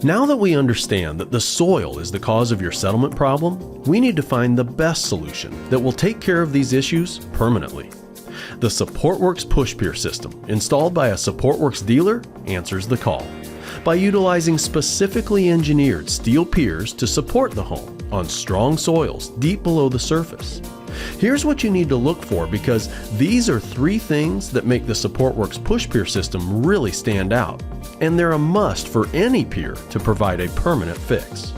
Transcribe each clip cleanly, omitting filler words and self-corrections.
Now that we understand that the soil is the cause of your settlement problem, we need to find the best solution that will take care of these issues permanently. The SupportWorks push pier system, installed by a SupportWorks dealer, answers the call by utilizing specifically engineered steel piers to support the home on strong soils deep below the surface. Here's what you need to look for, because these are 3 things that make the SupportWorks push pier system really stand out, and they're a must for any pier to provide a permanent fix.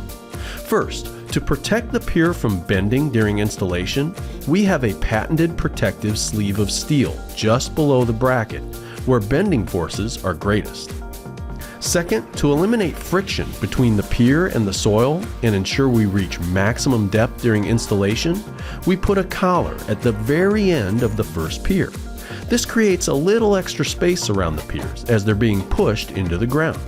First, to protect the pier from bending during installation, we have a patented protective sleeve of steel just below the bracket, where bending forces are greatest. Second, to eliminate friction between the pier and the soil and ensure we reach maximum depth during installation, we put a collar at the very end of the first pier. This creates a little extra space around the piers as they're being pushed into the ground.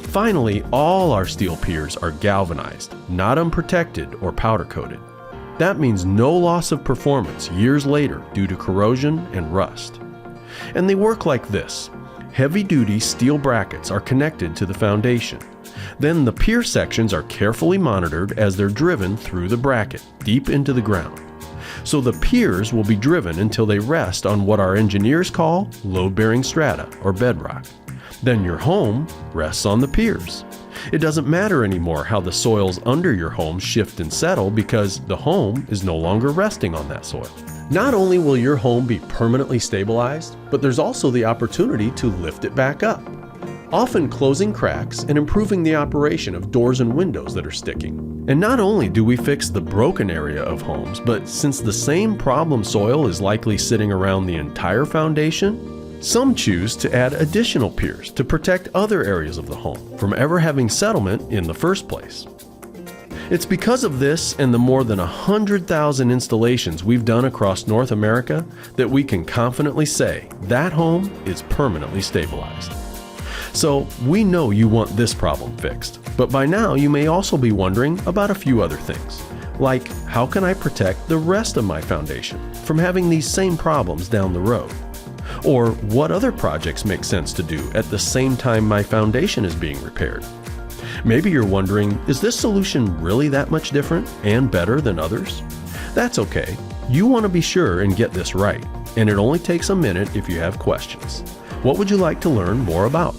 Finally, all our steel piers are galvanized, not unprotected or powder coated. That means no loss of performance years later due to corrosion and rust. And they work like this. Heavy-duty steel brackets are connected to the foundation. Then the pier sections are carefully monitored as they're driven through the bracket, deep into the ground. So the piers will be driven until they rest on what our engineers call load-bearing strata, or bedrock. Then your home rests on the piers. It doesn't matter anymore how the soils under your home shift and settle, because the home is no longer resting on that soil. Not only will your home be permanently stabilized, but there's also the opportunity to lift it back up, often closing cracks and improving the operation of doors and windows that are sticking. And not only do we fix the broken area of homes, but since the same problem soil is likely sitting around the entire foundation, some choose to add additional piers to protect other areas of the home from ever having settlement in the first place. It's because of this and the more than 100,000 installations we've done across North America that we can confidently say that home is permanently stabilized. So we know you want this problem fixed, but by now you may also be wondering about a few other things, like how can I protect the rest of my foundation from having these same problems down the road? Or what other projects make sense to do at the same time my foundation is being repaired? Maybe you're wondering, is this solution really that much different and better than others? That's okay. You want to be sure and get this right, and it only takes a minute if you have questions. What would you like to learn more about?